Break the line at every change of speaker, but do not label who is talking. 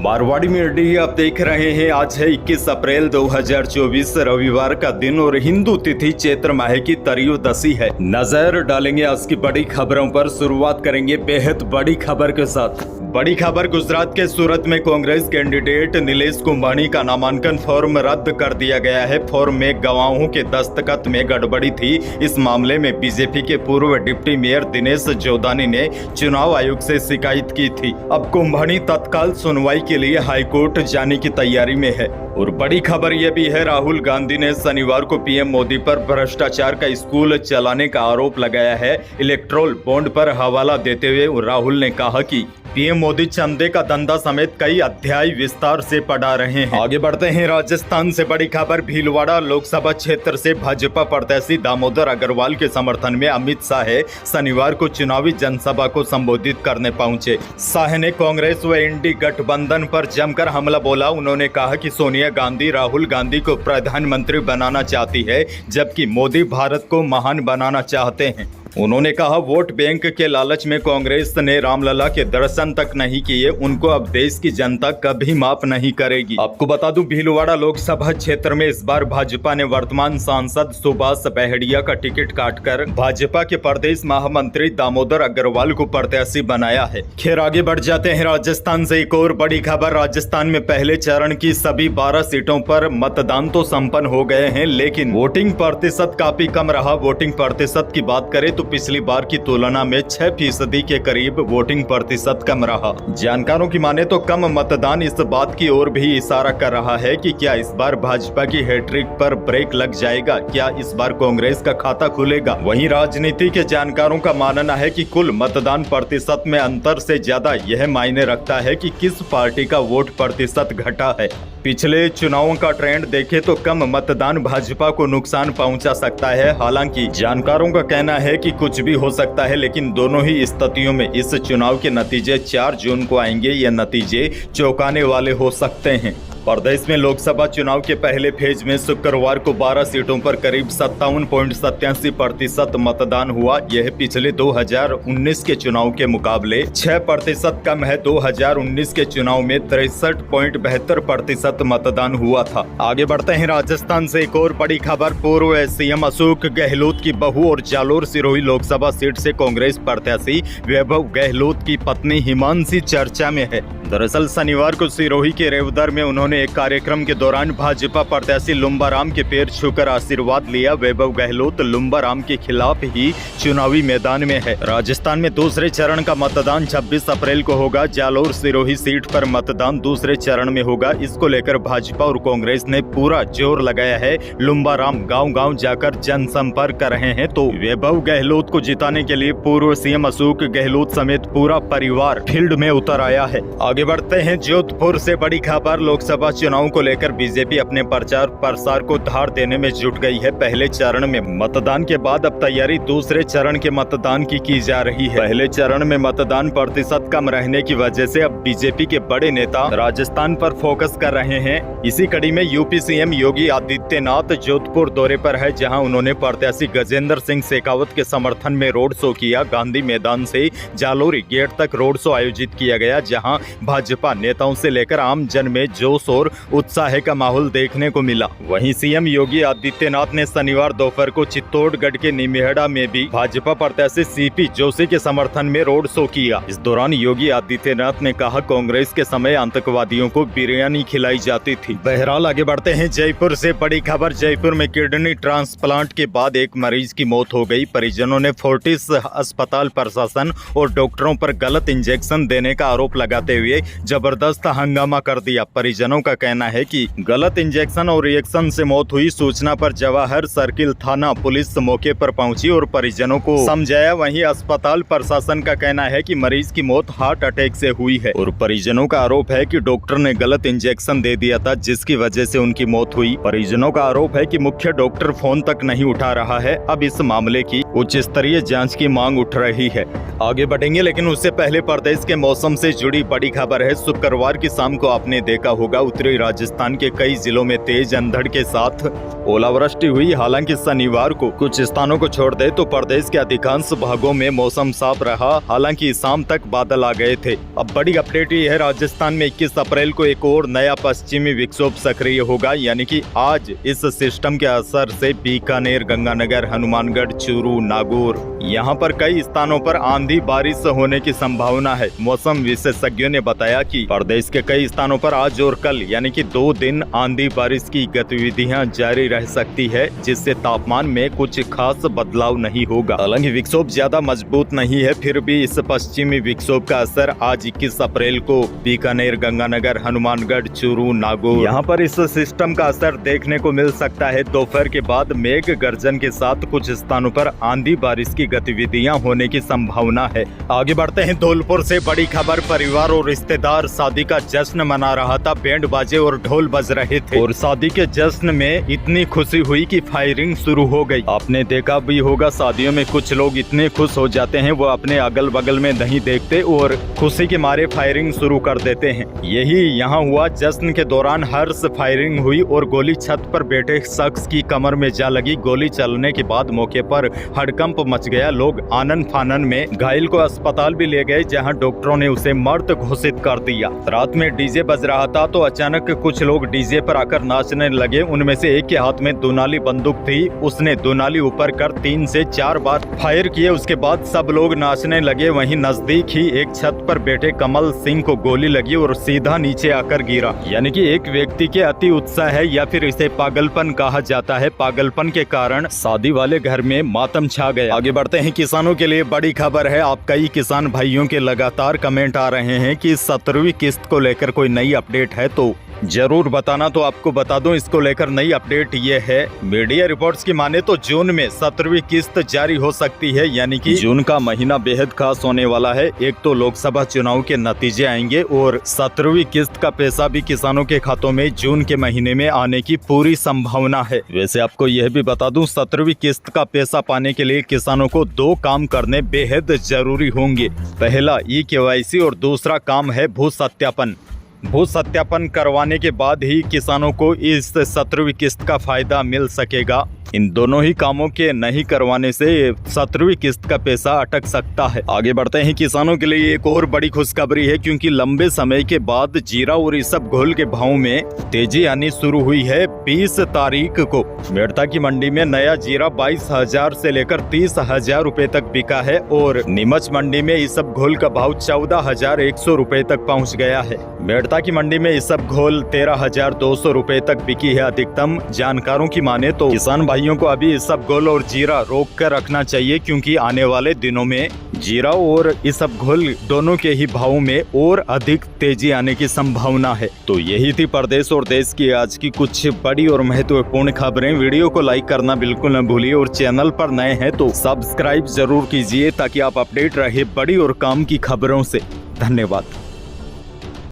Marwari media आप देख रहे हैं। आज है 21 अप्रैल 2024 रविवार का दिन और हिंदू तिथि चैत्र माह की त्रयोदशी है। नजर डालेंगे आज की बड़ी खबरों पर। शुरुआत करेंगे बेहद बड़ी खबर के साथ। बड़ी खबर गुजरात के सूरत में कांग्रेस कैंडिडेट नीलेश कुंभानी का नामांकन फॉर्म रद्द कर दिया गया है। फॉर्म में गवाहों के दस्तखत में गड़बड़ी थी। इस मामले में बीजेपी के पूर्व डिप्टी मेयर दिनेश जोदानी ने चुनाव आयोग से शिकायत की थी। अब कुंभानी तत्काल सुनवाई के लिए हाईकोर्ट जाने की तैयारी में है। और बड़ी खबर यह भी है, राहुल गांधी ने शनिवार को पीएम मोदी पर भ्रष्टाचार का स्कूल चलाने का आरोप लगाया है। इलेक्ट्रोल बॉन्ड पर हवाला देते हुए राहुल ने कहा कि पीएम मोदी चंदे का धंधा समेत कई अध्याय विस्तार से पढ़ा रहे हैं। आगे बढ़ते हैं राजस्थान से। बड़ी खबर, भीलवाड़ा लोकसभा क्षेत्र से भाजपा प्रत्याशी दामोदर अग्रवाल के समर्थन में अमित शाह शनिवार को चुनावी जनसभा को संबोधित करने पहुंचे। शाह ने कांग्रेस व इंडी गठबंधन पर जमकर हमला बोला। उन्होंने कहा कि सोनिया गांधी राहुल गांधी को प्रधानमंत्री बनाना चाहती है, जबकि मोदी भारत को महान बनाना चाहते हैं। उन्होंने कहा, वोट बैंक के लालच में कांग्रेस ने रामलला के दर्शन तक नहीं किए, उनको अब देश की जनता कभी माफ नहीं करेगी। आपको बता दूं, भीलवाड़ा लोकसभा क्षेत्र में इस बार भाजपा ने वर्तमान सांसद सुभाष बहेड़िया का टिकट काटकर भाजपा के प्रदेश महामंत्री दामोदर अग्रवाल को प्रत्याशी बनाया है। खैर आगे बढ़ जाते हैं राजस्थान से। एक और बड़ी खबर, राजस्थान में पहले चरण की सभी 12 सीटों पर मतदान तो संपन्न हो गए हैं, लेकिन वोटिंग प्रतिशत काफी कम रहा। वोटिंग प्रतिशत की बात करें तो पिछली बार की तुलना में 6% के करीब वोटिंग प्रतिशत कम रहा। जानकारों की माने तो कम मतदान इस बात की ओर भी इशारा कर रहा है कि क्या इस बार भाजपा की हैट्रिक पर ब्रेक लग जाएगा, क्या इस बार कांग्रेस का खाता खुलेगा। वहीं राजनीति के जानकारों का मानना है कि कुल मतदान प्रतिशत में अंतर से ज्यादा यह मायने रखता है कि किस पार्टी का वोट प्रतिशत घटा है। पिछले चुनावों का ट्रेंड देखें तो कम मतदान भाजपा को नुकसान पहुंचा सकता है। हालांकि जानकारों का कहना है कि कुछ भी हो सकता है, लेकिन दोनों ही स्थितियों में इस चुनाव के नतीजे 4 जून को आएंगे। ये नतीजे चौंकाने वाले हो सकते हैं। प्रदेश में लोकसभा चुनाव के पहले फेज में शुक्रवार को 12 सीटों पर करीब 57.87% मतदान हुआ। यह पिछले 2019 के चुनाव के मुकाबले 6% कम है। 2019 के चुनाव में 63.72% मतदान हुआ था। आगे बढ़ते हैं राजस्थान से। एक और बड़ी खबर, पूर्व सीएम अशोक गहलोत की बहू और जालोर सिरोही लोकसभा सीट से कांग्रेस प्रत्याशी वैभव गहलोत की पत्नी हिमांशी चर्चा में है। दरअसल शनिवार को सिरोही के रेवदर में उन्होंने एक कार्यक्रम के दौरान भाजपा प्रत्याशी लुम्बाराम के पैर छूकर आशीर्वाद लिया। वैभव गहलोत लुम्बाराम के खिलाफ ही चुनावी मैदान में है। राजस्थान में दूसरे चरण का मतदान 26 अप्रैल को होगा। जालोर सिरोही सीट पर मतदान दूसरे चरण में होगा। इसको लेकर भाजपा और कांग्रेस ने पूरा जोर लगाया है। लुम्बाराम गांव-गांव जाकर जनसंपर्क कर रहे हैं, तो वैभव गहलोत को जिताने के लिए पूर्व सीएम अशोक गहलोत समेत पूरा परिवार फील्ड में उतर आया है। आगे बढ़ते हैं जोधपुर से। बड़ी खबर, लोकसभा चुनाव को लेकर बीजेपी अपने प्रचार प्रसार को धार देने में जुट गई है। पहले चरण में मतदान के बाद अब तैयारी दूसरे चरण के मतदान की जा रही है। पहले चरण में मतदान प्रतिशत कम रहने की वजह से अब बीजेपी के बड़े नेता राजस्थान पर फोकस कर रहे हैं। इसी कड़ी में यूपी सीएम योगी आदित्यनाथ जोधपुर दौरे पर है, जहां उन्होंने प्रत्याशी गजेंद्र सिंह शेखावत के समर्थन में रोड शो किया। गांधी मैदान से जालोरी गेट तक रोड शो आयोजित किया गया, जहां भाजपा नेताओं से लेकर आम जन में जोश और उत्साह का माहौल देखने को मिला। वहीं सीएम योगी आदित्यनाथ ने शनिवार दोपहर को चित्तौड़गढ़ के निमेहड़ा में भी भाजपा प्रत्याशी सीपी जोशी के समर्थन में रोड शो किया। इस दौरान योगी आदित्यनाथ ने कहा, कांग्रेस के समय आतंकवादियों को बिरयानी खिलाई जाती थी। बहरहाल आगे बढ़ते हैं जयपुर से। बड़ी खबर, जयपुर में किडनी ट्रांसप्लांट के बाद एक मरीज की मौत हो गई। परिजनों ने फोर्टिस अस्पताल प्रशासन और डॉक्टरों पर गलत इंजेक्शन देने का आरोप लगाते हुए जबरदस्त हंगामा कर दिया। परिजनों का कहना है कि गलत इंजेक्शन और रिएक्शन से मौत हुई। सूचना पर जवाहर सर्किल थाना पुलिस मौके पर पहुंची और परिजनों को समझाया। वहीं अस्पताल प्रशासन का कहना है कि मरीज की मौत हार्ट अटैक से हुई है और परिजनों का आरोप है कि डॉक्टर ने गलत इंजेक्शन दे दिया था, जिसकी वजह से उनकी मौत हुई। परिजनों का आरोप है कि मुख्य डॉक्टर फोन तक नहीं उठा रहा है। अब इस मामले की उच्च स्तरीय जांच की मांग उठ रही है। आगे बढ़ेंगे, लेकिन उससे पहले प्रदेश के मौसम से जुड़ी बड़ी खबर है। शुक्रवार की शाम को आपने देखा होगा उत्तरी राजस्थान के कई जिलों में तेज अंधड़ के साथ ओलावृष्टि हुई। हालांकि शनिवार को कुछ स्थानों को छोड़ दे तो प्रदेश के अधिकांश भागों में मौसम साफ रहा। हालांकि शाम तक बादल आ गए थे। अब बड़ी अपडेट ये है, राजस्थान में 21 अप्रैल को एक और नया पश्चिमी विक्षोभ सक्रिय होगा, यानी कि आज इस सिस्टम के असर से बीकानेर, गंगानगर, हनुमानगढ़, चूरू, नागौर यहाँ पर कई स्थानों पर आंधी बारिश होने की संभावना है। मौसम विशेषज्ञों ने बताया कि प्रदेश के कई स्थानों पर आज और कल यानी कि 2 दिन आंधी बारिश की गतिविधियां जारी रह सकती है, जिससे तापमान में कुछ खास बदलाव नहीं होगा। हालांकि विक्षोभ ज्यादा मजबूत नहीं है, फिर भी इस पश्चिमी विक्षोभ का असर आज 21 अप्रैल को बीकानेर, गंगानगर, हनुमानगढ़, चूरू, नागौर यहाँ पर इस सिस्टम का असर देखने को मिल सकता है। दोपहर के बाद मेघ गर्जन के साथ कुछ स्थानों पर आंधी बारिश की गतिविधियां होने की संभावना है। आगे बढ़ते हैं, धौलपुर से बड़ी खबर। परिवार और रिश्तेदार शादी का जश्न मना रहा था। बैंड बाजे और ढोल बज रहे थे और शादी के जश्न में इतनी खुशी हुई कि फायरिंग शुरू हो गई। आपने देखा भी होगा, शादियों में कुछ लोग इतने खुश हो जाते हैं वो अपने अगल बगल में नहीं देखते और खुशी के मारे फायरिंग शुरू कर देते हैं। यही यहाँ हुआ। जश्न के दौरान हर्ष फायरिंग हुई और गोली छत पर बैठे शख्स की कमर में जा लगी। गोली चलने के बाद मौके पर हड़कंप मच गया। लोग आनन फानन में घायल को अस्पताल भी ले गए, जहां डॉक्टरों ने उसे मृत घोषित कर दिया। रात में डीजे बज रहा था तो अचानक कुछ लोग डीजे पर आकर नाचने लगे। उनमें से एक के हाथ में दुनाली बंदूक थी। उसने दुनाली ऊपर कर 3 से 4 बार फायर किए। उसके बाद सब लोग नाचने लगे। वहीं नजदीक ही एक छत पर बैठे कमल सिंह को गोली लगी और सीधा नीचे आकर गिरा। यानी कि एक व्यक्ति के अति उत्साह है या फिर इसे पागलपन कहा जाता है। पागलपन के कारण शादी वाले घर में मातम छा गया। आगे बढ़ते हैं, किसानों के लिए बड़ी खबर है। आप कई किसान भाइयों के लगातार कमेंट आ रहे हैं कि 17वीं किस्त को लेकर कोई नई अपडेट है तो जरूर बताना। तो आपको बता दूं, इसको लेकर नई अपडेट ये है, मीडिया रिपोर्ट्स की माने तो जून में 17वीं किस्त जारी हो सकती है। यानी कि जून का महीना बेहद खास होने वाला है। एक तो लोकसभा चुनाव के नतीजे आएंगे और 17वीं किस्त का पैसा भी किसानों के खातों में जून के महीने में आने की पूरी संभावना है। वैसे आपको यह भी बता दूं, 17वीं किस्त का पैसा पाने के लिए किसानों को 2 काम करने बेहद जरूरी होंगे। पहला ई-KYC और दूसरा काम है भू सत्यापन। भू सत्यापन करवाने के बाद ही किसानों को इस 17वीं किस्त का फायदा मिल सकेगा। इन दोनों ही कामों के नहीं करवाने से 17वीं किस्त का पैसा अटक सकता है। आगे बढ़ते हैं, किसानों के लिए एक और बड़ी खुशखबरी है, क्योंकि लंबे समय के बाद जीरा और इसबगोल के भाव में तेजी आनी शुरू हुई है। 20 तारीख को मेड़ता की मंडी में नया जीरा 22,000 से लेकर 30,000 रुपए तक बिका है और नीमच मंडी में इसबगोल का भाव 14,100 रुपए तक पहुँच गया है। मेड़ता की मंडी में इसबगोल 13,200 रुपए तक बिकी है अधिकतम। जानकारों की माने तो किसान भाइयों को अभी इसबगोल और जीरा रोक कर रखना चाहिए, क्योंकि आने वाले दिनों में जीरा और इसबगोल दोनों के ही भाव में और अधिक तेजी आने की संभावना है। तो यही थी प्रदेश और देश की आज की कुछ बड़ी और महत्वपूर्ण खबरें। वीडियो को लाइक करना बिल्कुल न भूलिए और चैनल पर नए हैं तो सब्सक्राइब जरूर कीजिए, ताकि आप अपडेट रहे बड़ी और काम की खबरों से। धन्यवाद।